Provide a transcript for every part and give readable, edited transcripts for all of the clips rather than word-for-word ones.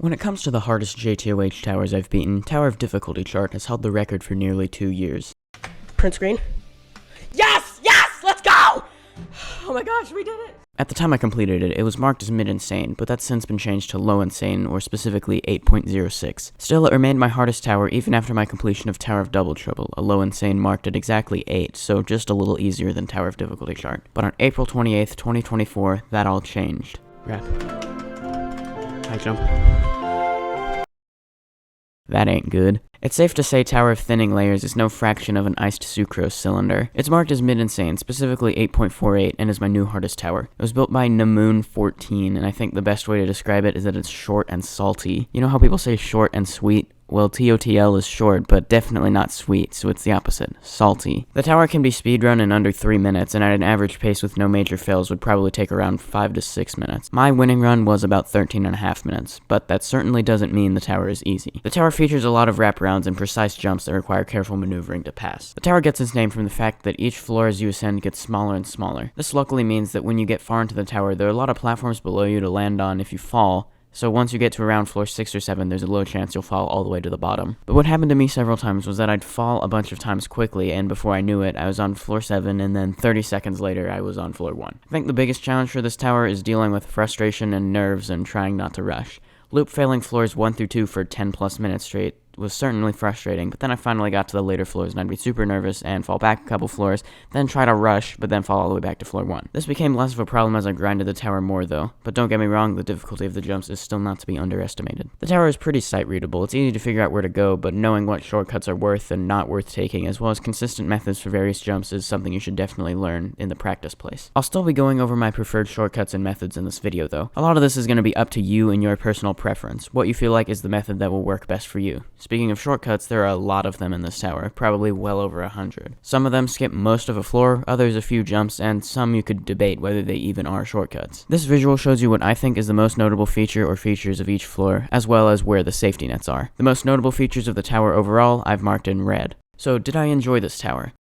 When it comes to the hardest JToH towers I've beaten, Tower of Difficulty chart has held the record for nearly 2 years. Print screen. Yes! Yes! Let's go! Oh my gosh, we did it! At the time I completed it, it was marked as mid-insane, but that's since been changed to low insane, or specifically 8.06. Still, it remained my hardest tower even after my completion of Tower of Double Trouble, a low insane marked at exactly 8, so just a little easier than Tower of Difficulty chart. But on April 28th, 2024, that all changed. Wrap. High jump. That ain't good. It's safe to say Tower of Thinning Layers is no fraction of an iced sucrose cylinder. It's marked as mid-insane, specifically 8.48, and is my new hardest tower. It was built by Namoon14, and I think the best way to describe it is that it's short and salty. You know how people say short and sweet? Well, ToTL is short, but definitely not sweet, so it's the opposite. Salty. The tower can be speedrun in under 3 minutes, and at an average pace with no major fails would probably take around 5 to 6 minutes. My winning run was about 13.5 minutes, but that certainly doesn't mean the tower is easy. The tower features a lot of wraparounds and precise jumps that require careful maneuvering to pass. The tower gets its name from the fact that each floor as you ascend gets smaller and smaller. This luckily means that when you get far into the tower, there are a lot of platforms below you to land on if you fall, so once you get to around floor 6 or 7, there's a low chance you'll fall all the way to the bottom. But what happened to me several times was that I'd fall a bunch of times quickly, and before I knew it, I was on floor 7, and then 30 seconds later, I was on floor 1. I think the biggest challenge for this tower is dealing with frustration and nerves and trying not to rush. Loop failing floors 1 through 2 for 10 plus minutes straight was certainly frustrating, but then I finally got to the later floors and I'd be super nervous and fall back a couple floors, then try to rush, but then fall all the way back to floor 1. This became less of a problem as I grinded the tower more though, but don't get me wrong, the difficulty of the jumps is still not to be underestimated. The tower is pretty sight readable, it's easy to figure out where to go, but knowing what shortcuts are worth and not worth taking, as well as consistent methods for various jumps is something you should definitely learn in the practice place. I'll still be going over my preferred shortcuts and methods in this video though. A lot of this is going to be up to you and your personal preference, what you feel like is the method that will work best for you. Speaking of shortcuts, there are a lot of them in this tower, probably well over 100. Some of them skip most of a floor, others a few jumps, and some you could debate whether they even are shortcuts. This visual shows you what I think is the most notable feature or features of each floor, as well as where the safety nets are. The most notable features of the tower overall, I've marked in red. So, did I enjoy this tower?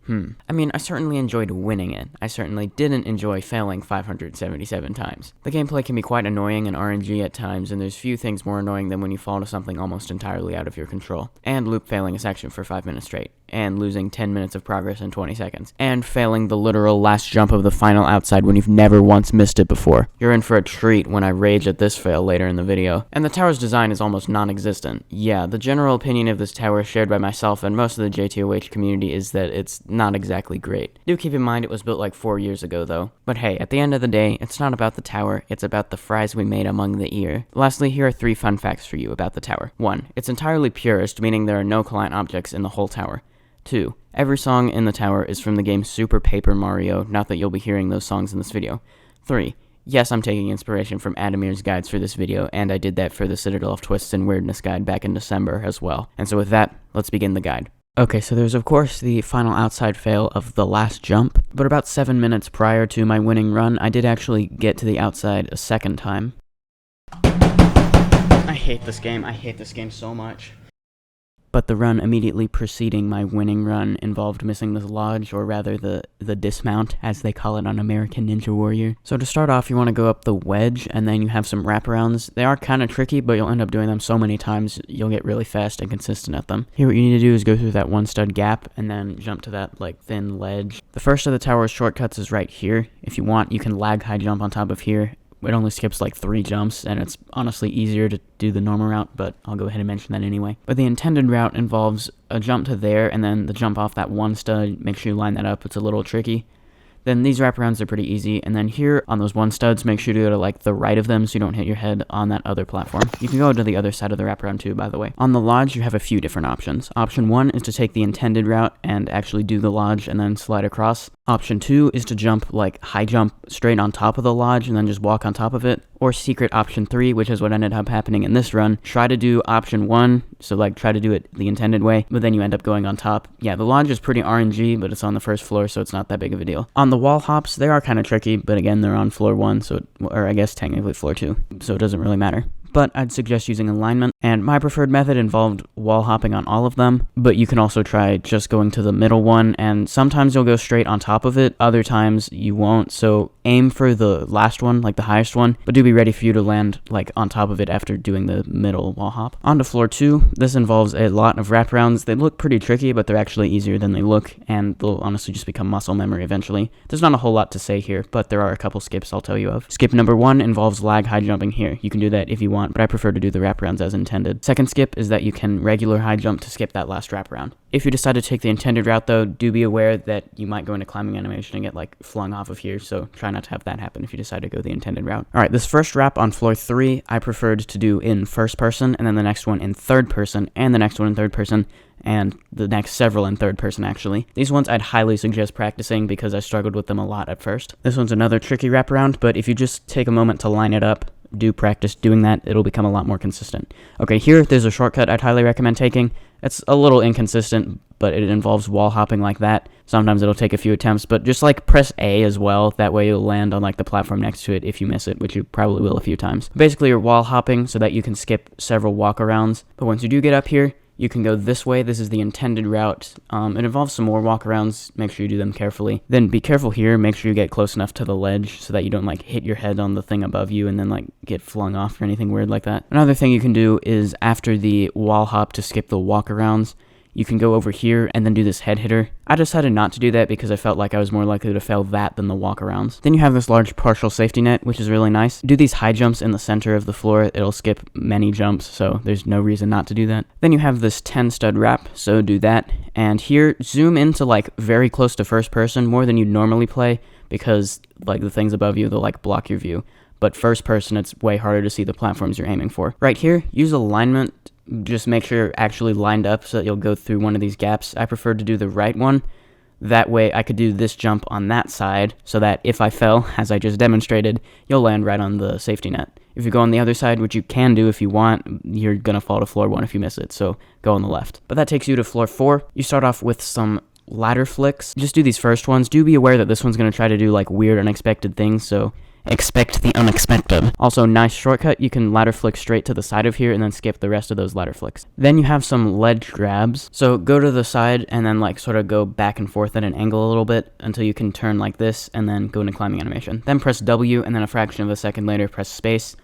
I mean, I certainly enjoyed winning it. I certainly didn't enjoy failing 577 times. The gameplay can be quite annoying and RNG at times, and there's few things more annoying than when you fall to something almost entirely out of your control. And loop failing a section for 5 minutes straight. And losing 10 minutes of progress in 20 seconds. And failing the literal last jump of the final outside when you've never once missed it before. You're in for a treat when I rage at this fail later in the video. And the tower's design is almost non-existent. Yeah, the general opinion of this tower shared by myself and most of the JToH community is that it's not exactly great. Do keep in mind it was built like 4 years ago though. But hey, at the end of the day, it's not about the tower, it's about the fries we made among the ear. Lastly, here are 3 fun facts for you about the tower. 1. It's entirely purist, meaning there are no client objects in the whole tower. 2. Every song in the tower is from the game Super Paper Mario, not that you'll be hearing those songs in this video. 3. Yes, I'm taking inspiration from Adamir's guides for this video, and I did that for the Citadel of Twists and Weirdness guide back in December as well. And so with that, let's begin the guide. Okay, so there's of course the final outside fail of the last jump, but about 7 minutes prior to my winning run, I did actually get to the outside a second time. I hate this game so much. But the run immediately preceding my winning run involved missing this lodge, or rather the dismount, as they call it on American Ninja Warrior. So to start off, you want to go up the wedge, and then you have some wraparounds. They are kind of tricky, but you'll end up doing them so many times, you'll get really fast and consistent at them. Here what you need to do is go through that one stud gap, and then jump to that, thin ledge. The first of the tower's shortcuts is right here. If you want, you can lag high jump on top of here. It only skips 3 jumps, and it's honestly easier to do the normal route, but I'll go ahead and mention that anyway. But the intended route involves a jump to there, and then the jump off that one stud. Make sure you line that up, it's a little tricky. Then these wraparounds are pretty easy, and then here on those one studs, make sure to go to the right of them so you don't hit your head on that other platform. You can go to the other side of the wraparound too, by the way. On the lodge, you have a few different options. Option 1 is to take the intended route and actually do the lodge and then slide across. Option 2 is to jump high jump straight on top of the lodge and then just walk on top of it. Or secret option 3, which is what ended up happening in this run. Try to do option 1, so try to do it the intended way, but then you end up going on top. Yeah, the lodge is pretty RNG, but it's on the first floor, so it's not that big of a deal. On the wall hops, they are kind of tricky, but again, they're on floor 1, or I guess technically floor 2, so it doesn't really matter. but I'd suggest using alignment. And my preferred method involved wall hopping on all of them, but you can also try just going to the middle one, and sometimes you'll go straight on top of it, other times you won't, so aim for the last one, like the highest one, but do be ready for you to land like on top of it after doing the middle wall hop. On to floor 2, this involves a lot of wraparounds. They look pretty tricky, but they're actually easier than they look, and they'll honestly just become muscle memory eventually. There's not a whole lot to say here, but there are a couple skips I'll tell you of. Skip number 1 involves lag high jumping here. You can do that if you want, but I prefer to do the wraparounds as intended. Second skip is that you can regular high jump to skip that last wraparound. If you decide to take the intended route though, do be aware that you might go into climbing animation and get like flung off of here, so try not to have that happen if you decide to go the intended route. Alright, this first wrap on floor 3, I preferred to do in first person, and then the next one in third person, and the next one in third person, and the next several in third person actually. These ones I'd highly suggest practicing because I struggled with them a lot at first. This one's another tricky wraparound, but if you just take a moment to line it up, do practice doing that, it'll become a lot more consistent. Okay, here, there's a shortcut I'd highly recommend taking. It's a little inconsistent, but it involves wall hopping like that. Sometimes it'll take a few attempts, but just like press A as well. That way you'll land on like the platform next to it if you miss it, which you probably will a few times. Basically, you're wall hopping so that you can skip several walkarounds. But once you do get up here, you can go this way. This is the intended route. It involves some more walkarounds. Make sure you do them carefully. Then be careful here. Make sure you get close enough to the ledge so that you don't like hit your head on the thing above you and then like get flung off or anything weird like that. Another thing you can do is after the wall hop to skip the walkarounds, you can go over here and then do this head hitter. I decided not to do that because I felt like I was more likely to fail that than the walkarounds. Then you have this large partial safety net, which is really nice. Do these high jumps in the center of the floor. It'll skip many jumps, so there's no reason not to do that. Then you have this 10 stud wrap, so do that. And here, zoom into like very close to first person, more than you'd normally play, because like the things above you, they'll like block your view. But first person, it's way harder to see the platforms you're aiming for. Right here, use alignment. Just make sure you're actually lined up so that you'll go through one of these gaps. I prefer to do the right one. That way I could do this jump on that side so that if I fell, as I just demonstrated, you'll land right on the safety net. If you go on the other side, which you can do if you want, you're going to fall to floor 1 if you miss it, so go on the left. But that takes you to floor 4. You start off with some ladder flicks. Just do these first ones. Do be aware that this one's going to try to do like weird unexpected things, so expect the unexpected. Also, nice shortcut, you can ladder flick straight to the side of here and then skip the rest of those ladder flicks. Then you have some ledge grabs. So go to the side and then like sort of go back and forth at an angle a little bit until you can turn like this and then go into climbing animation. Then press W and then a fraction of a second later press space.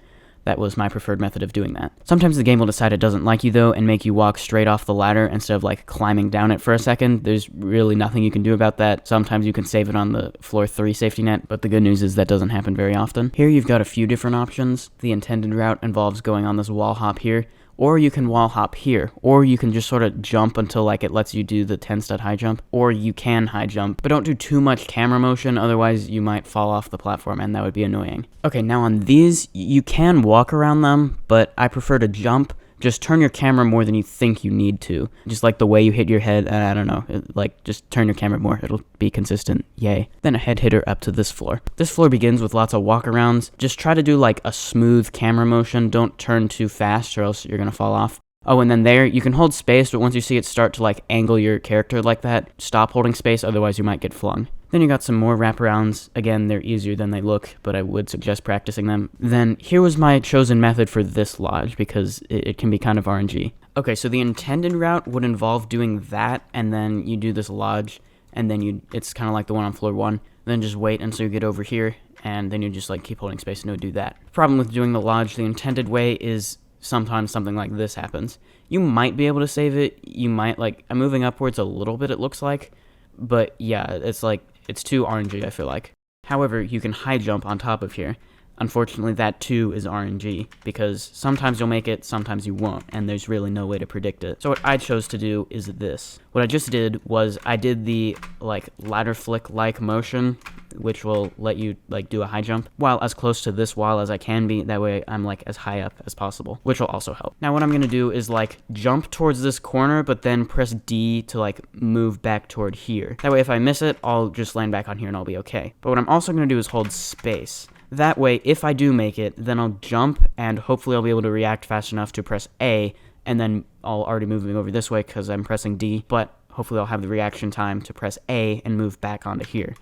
That was my preferred method of doing that. Sometimes the game will decide it doesn't like you though and make you walk straight off the ladder instead of like climbing down it for a second. There's really nothing you can do about that. Sometimes you can save it on the floor 3 safety net, but the good news is that doesn't happen very often. Here you've got a few different options. The intended route involves going on this wall hop here, or you can wall hop here, or you can just sort of jump until like it lets you do the 10 stud high jump, or you can high jump, but don't do too much camera motion, otherwise you might fall off the platform and that would be annoying. Okay, now on these, you can walk around them, but I prefer to jump. Just turn your camera more than you think you need to. Just like the way you hit your head, I don't know, like just turn your camera more, it'll be consistent, yay. Then a head hitter up to this floor. This floor begins with lots of walkarounds. Just try to do like a smooth camera motion, don't turn too fast or else you're gonna fall off. Oh, and then there, you can hold space, but once you see it start to like angle your character like that, stop holding space, otherwise you might get flung. Then you got some more wraparounds. Again, they're easier than they look, but I would suggest practicing them. Then here was my chosen method for this lodge, because it can be kind of RNG. Okay, so the intended route would involve doing that, and then you do this lodge, and then it's kind of like the one on floor 1. Then just wait until you get over here, and then you just like keep holding space and it would do that. Problem with doing the lodge the intended way is sometimes something like this happens. You might be able to save it. You might, like, I'm moving upwards a little bit, it looks like, but yeah, it's like, it's too RNG, I feel like. However, you can high jump on top of here. Unfortunately, that too is RNG, because sometimes you'll make it, sometimes you won't, and there's really no way to predict it. So what I chose to do is this. What I just did was I did the like ladder flick-like motion, which will let you like do a high jump, while as close to this wall as I can be. That way I'm like as high up as possible, which will also help. Now what I'm gonna do is like jump towards this corner, but then press D to like move back toward here. That way if I miss it, I'll just land back on here and I'll be okay. But what I'm also gonna do is hold space. That way, if I do make it, then I'll jump, and hopefully I'll be able to react fast enough to press A, and then I'll already moving over this way because I'm pressing D, but hopefully I'll have the reaction time to press A and move back onto here.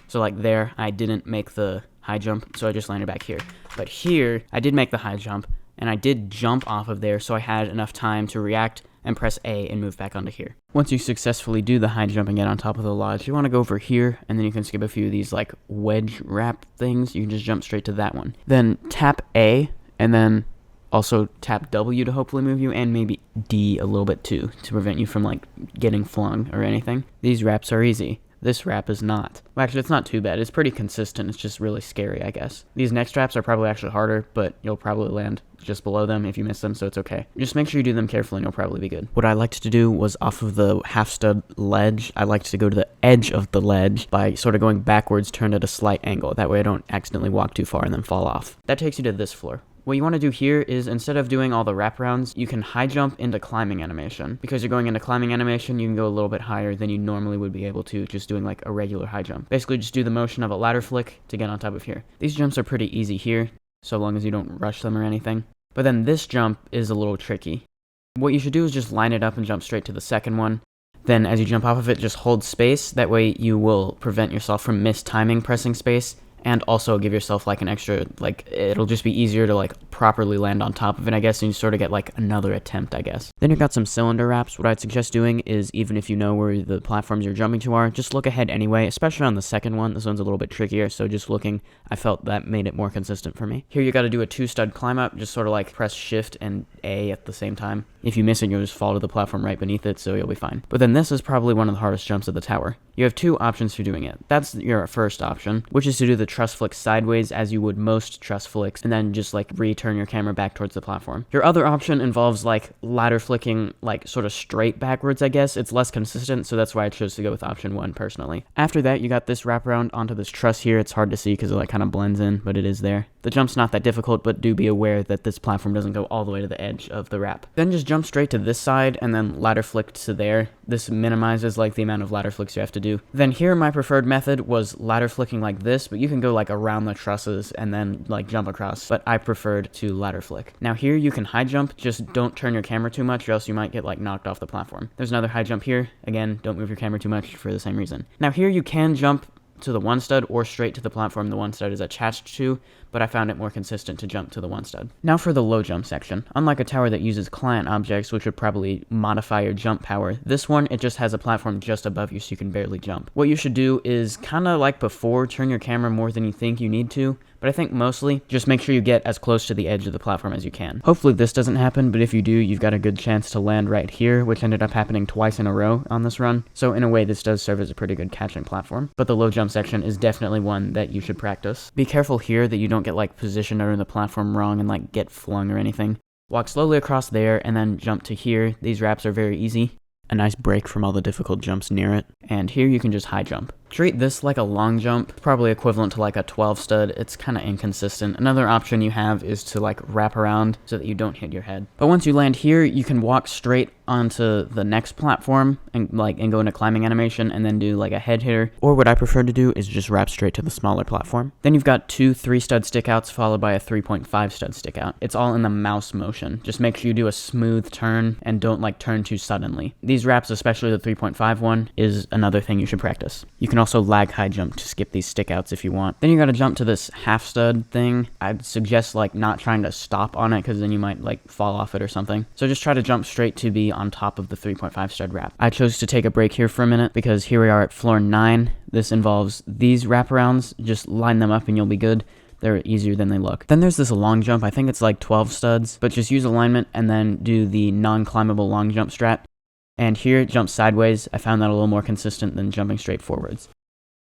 So like there, I didn't make the high jump, so I just landed back here. But here, I did make the high jump, and I did jump off of there, so I had enough time to react and press A and move back onto here. Once you successfully do the high jump and get on top of the lodge, you want to go over here, and then you can skip a few of these like wedge wrap things. You can just jump straight to that one. Then tap A, and then also tap W to hopefully move you, and maybe D a little bit too, to prevent you from like getting flung or anything. These wraps are easy. This wrap is not. Well, actually, it's not too bad. It's pretty consistent. It's just really scary, I guess. These next wraps are probably actually harder, but you'll probably land just below them if you miss them, so it's okay. Just make sure you do them carefully and you'll probably be good. What I liked to do was off of the half stud ledge, I liked to go to the edge of the ledge by sort of going backwards, turned at a slight angle. That way I don't accidentally walk too far and then fall off. That takes you to this floor. What you want to do here is, instead of doing all the wraparounds, you can high jump into climbing animation. Because you're going into climbing animation, you can go a little bit higher than you normally would be able to just doing like a regular high jump. Basically, just do the motion of a ladder flick to get on top of here. These jumps are pretty easy here, so long as you don't rush them or anything. But then this jump is a little tricky. What you should do is just line it up and jump straight to the second one. Then as you jump off of it, just hold space. That way you will prevent yourself from mistiming pressing space. And also give yourself like an extra, like, it'll just be easier to like properly land on top of it, I guess, and you sort of get like another attempt, I guess. Then you've got some cylinder wraps. What I'd suggest doing is, even if you know where the platforms you're jumping to are, just look ahead anyway, especially on the second one. This one's a little bit trickier, so just looking, I felt that made it more consistent for me. Here you got to do a 2-stud climb up, just sort of like press shift and A at the same time. If you miss it, you'll just fall to the platform right beneath it, so you'll be fine. But then this is probably one of the hardest jumps of the tower. You have 2 options for doing it. That's your first option, which is to do the truss flick sideways as you would most truss flicks, and then just like return your camera back towards the platform. Your other option involves like ladder flicking like sort of straight backwards, I guess. It's less consistent, so that's why I chose to go with option 1 personally. After that, you got this wraparound onto this truss here. It's hard to see because it like kind of blends in, but it is there. The jump's not that difficult, but do be aware that this platform doesn't go all the way to the edge of the wrap. Then just jump straight to this side and then ladder flick to there. This minimizes like the amount of ladder flicks you have to do. Then here my preferred method was ladder flicking like this, but you can go like around the trusses and then like jump across, but I preferred to ladder flick. Now here you can high jump, just don't turn your camera too much or else you might get like knocked off the platform. There's another high jump here. Again, don't move your camera too much for the same reason. Now here you can jump to the 1 stud or straight to the platform the 1 stud is attached to, but I found it more consistent to jump to the 1 stud. Now for the low jump section. Unlike a tower that uses client objects, which would probably modify your jump power, this one, it just has a platform just above you so you can barely jump. What you should do is kind of like before, turn your camera more than you think you need to, but I think mostly just make sure you get as close to the edge of the platform as you can. Hopefully this doesn't happen, but if you do, you've got a good chance to land right here, which ended up happening twice in a row on this run. So in a way, this does serve as a pretty good catching platform, but the low jump section is definitely one that you should practice. Be careful here that you don't get like positioned under the platform wrong and like get flung or anything. Walk slowly across there and then jump to here. These wraps are very easy. A nice break from all the difficult jumps near it. And here you can just high jump. Treat this like a long jump, probably equivalent to like a 12 stud. It's kind of inconsistent. Another option you have is to like wrap around so that you don't hit your head. But once you land here, you can walk straight onto the next platform and go into climbing animation and then do like a head hitter. Or what I prefer to do is just wrap straight to the smaller platform. Then you've got 2 3-stud stickouts followed by a 3.5 stud stickout. It's all in the mouse motion. Just make sure you do a smooth turn and don't like turn too suddenly. These wraps, especially the 3.5 one, is another thing you should practice. You can also lag high jump to skip these stickouts if you want. Then you gotta jump to this half stud thing. I'd suggest like not trying to stop on it because then you might like fall off it or something. So just try to jump straight to be on top of the 3.5 stud wrap. I chose to take a break here for a minute because here we are at floor 9. This involves these wraparounds. Just line them up and you'll be good. They're easier than they look. Then there's this long jump. I think it's like 12 studs, but just use alignment and then do the non-climbable long jump strat. And here, jump sideways. I found that a little more consistent than jumping straight forwards.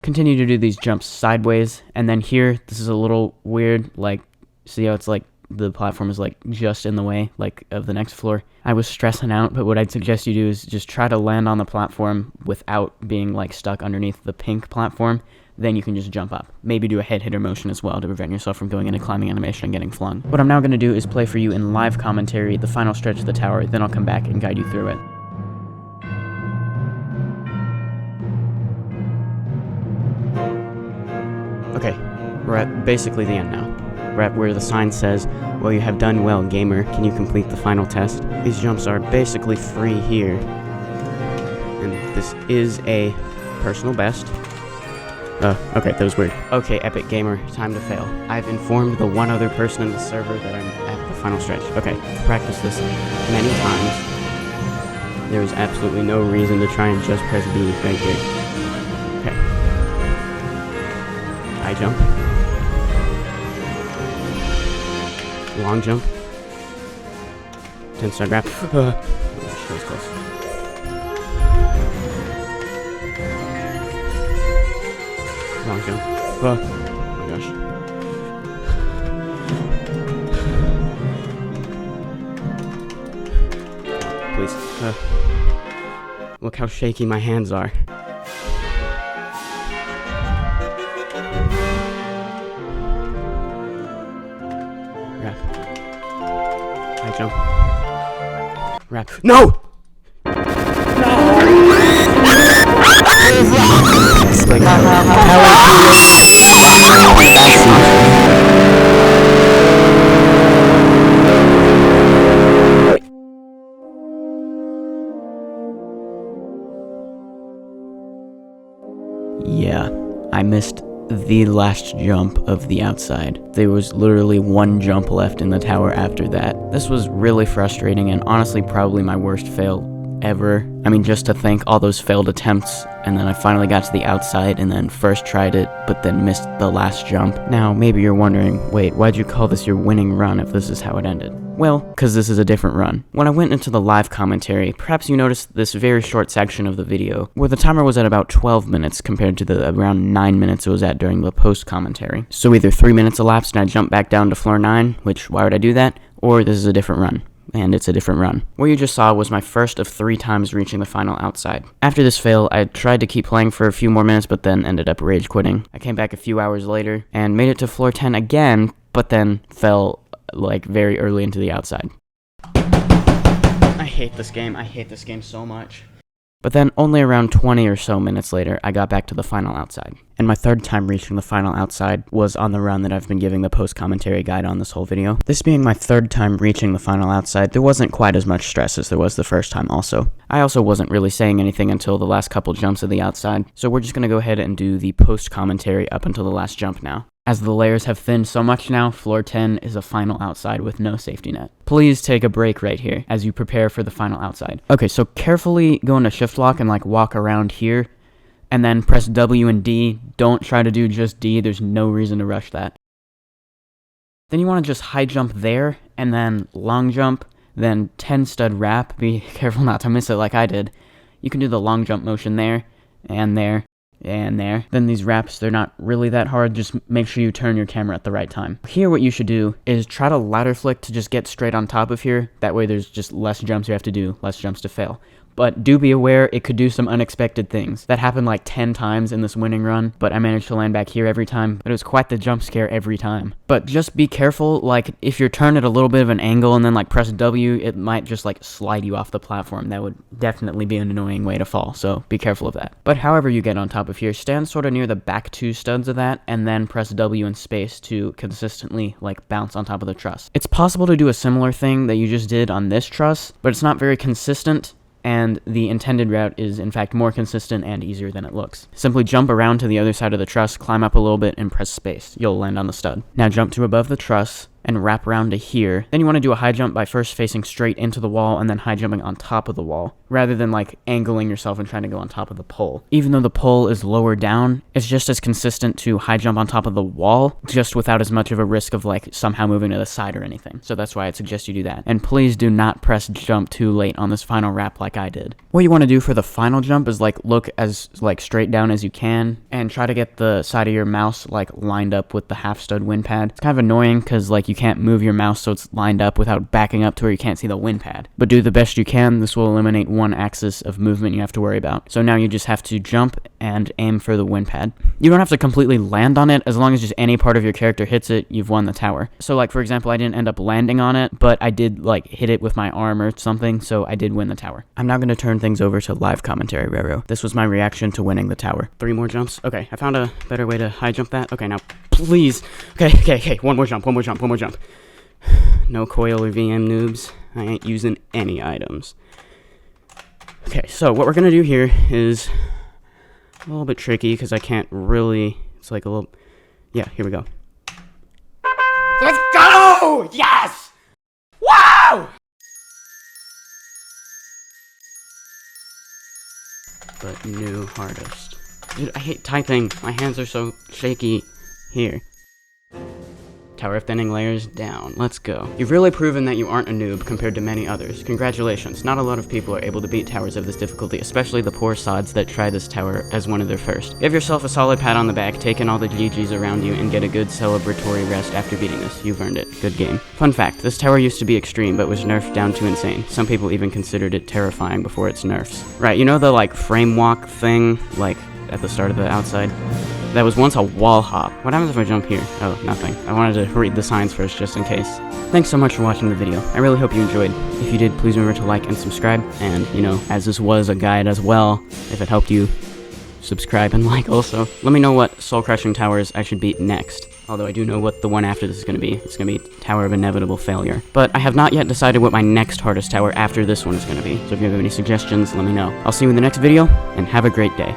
Continue to do these jumps sideways, and then here, this is a little weird, like, see how it's like, the platform is like just in the way, like, of the next floor. I was stressing out, but what I'd suggest you do is just try to land on the platform without being like stuck underneath the pink platform. Then you can just jump up. Maybe do a head hitter motion as well to prevent yourself from going into climbing animation and getting flung. What I'm now going to do is play for you in live commentary the final stretch of the tower, then I'll come back and guide you through it. Okay, we're at basically the end now. We're at where the sign says, well, you have done well, gamer. Can you complete the final test? These jumps are basically free here. And this is a personal best. Okay, that was weird. Okay, Epic Gamer, time to fail. I've informed the one other person in the server that I'm at the final stretch. Okay, I've practiced this many times. There is absolutely no reason to try and just press B right here. Okay. High jump. Long jump. 10-star grab. That was close. Long jump. Oh my gosh. Please. Look how shaky my hands are. Wrap. High jump. Wrap. No! Yeah, I missed the last jump of the outside. There was literally one jump left in the tower after that. This was really frustrating and honestly probably my worst fail ever. I mean, just to think all those failed attempts, and then I finally got to the outside and then first tried it, but then missed the last jump. Now, maybe you're wondering, wait, why'd you call this your winning run if this is how it ended? Well, because this is a different run. When I went into the live commentary, perhaps you noticed this very short section of the video, where the timer was at about 12 minutes compared to the around 9 minutes it was at during the post commentary. So either 3 minutes elapsed and I jumped back down to floor 9, which, why would I do that? Or this is a different run. And it's a different run. What you just saw was my first of 3 times reaching the final outside. After this fail, I tried to keep playing for a few more minutes, but then ended up rage quitting. I came back a few hours later, and made it to floor 10 again, but then fell, like, very early into the outside. I hate this game. I hate this game so much. But then, only around 20 or so minutes later, I got back to the final outside. And my third time reaching the final outside was on the run that I've been giving the post-commentary guide on this whole video. This being my third time reaching the final outside, there wasn't quite as much stress as there was the first time also. I also wasn't really saying anything until the last couple jumps of the outside, so we're just gonna go ahead and do the post-commentary up until the last jump now. As the layers have thinned so much now, floor 10 is a final outside with no safety net. Please take a break right here as you prepare for the final outside. Okay, so carefully go into shift lock and like walk around here, and then press W and D. Don't try to do just D, there's no reason to rush that. Then you want to just high jump there, and then long jump, then 10 stud wrap. Be careful not to miss it like I did. You can do the long jump motion there, and there, and there. Then these wraps, they're not really that hard, just make sure you turn your camera at the right time. Here what you should do is try to ladder flick to just get straight on top of here, that way there's just less jumps you have to do, less jumps to fail. But do be aware, it could do some unexpected things. That happened like 10 times in this winning run, but I managed to land back here every time, but it was quite the jump scare every time. But just be careful, like, if you're turned at a little bit of an angle and then like press W, it might just like slide you off the platform. That would definitely be an annoying way to fall, so be careful of that. But however you get on top of here, stand sort of near the back 2 studs of that, and then press W and space to consistently like bounce on top of the truss. It's possible to do a similar thing that you just did on this truss, but it's not very consistent, and the intended route is in fact more consistent and easier than it looks. Simply jump around to the other side of the truss, climb up a little bit, and press space. You'll land on the stud. Now jump to above the truss, and wrap around to here. Then you want to do a high jump by first facing straight into the wall and then high jumping on top of the wall, rather than like angling yourself and trying to go on top of the pole. Even though the pole is lower down, it's just as consistent to high jump on top of the wall, just without as much of a risk of like somehow moving to the side or anything. So that's why I'd suggest you do that. And please do not press jump too late on this final wrap like I did. What you want to do for the final jump is like look as like straight down as you can and try to get the side of your mouse like lined up with the half stud wind pad. It's kind of annoying because like you can't move your mouse so it's lined up without backing up to where you can't see the wind pad. But do the best you can. This will eliminate one axis of movement you have to worry about. So now you just have to jump and aim for the wind pad. You don't have to completely land on it. As long as just any part of your character hits it, you've won the tower. So like for example, I didn't end up landing on it, but I did like hit it with my arm or something, so I did win the tower. I'm now going to turn things over to live commentary, Roro. This was my reaction to winning the tower. 3 more jumps. Okay, I found a better way to high jump that. Okay, now please. Okay. One more jump. No coil or VM noobs. I ain't using any items. Okay, so what we're gonna do here is a little bit tricky because I can't really, it's like a little, yeah, here we go. Let's go! Yes! Wow! But new hardest. Dude, I hate typing. My hands are so shaky. Here. Tower of Thinning Layers down. Let's go. You've really proven that you aren't a noob compared to many others. Congratulations. Not a lot of people are able to beat towers of this difficulty, especially the poor sods that try this tower as one of their first. Give yourself a solid pat on the back, take in all the GGs around you, and get a good celebratory rest after beating this. You've earned it. Good game. Fun fact, this tower used to be extreme, but was nerfed down to insane. Some people even considered it terrifying before its nerfs. Right, you know the, like, frame walk thing? Like, at the start of the outside? That was once a wall hop. What happens if I jump here? Oh, nothing. I wanted to read the signs first, just in case. Thanks so much for watching the video. I really hope you enjoyed. If you did, please remember to like and subscribe. And, you know, as this was a guide as well, if it helped you, subscribe and like also. Let me know what soul-crushing towers I should beat next. Although I do know what the one after this is going to be. It's going to be Tower of Inevitable Failure. But I have not yet decided what my next hardest tower after this one is going to be. So if you have any suggestions, let me know. I'll see you in the next video, and have a great day.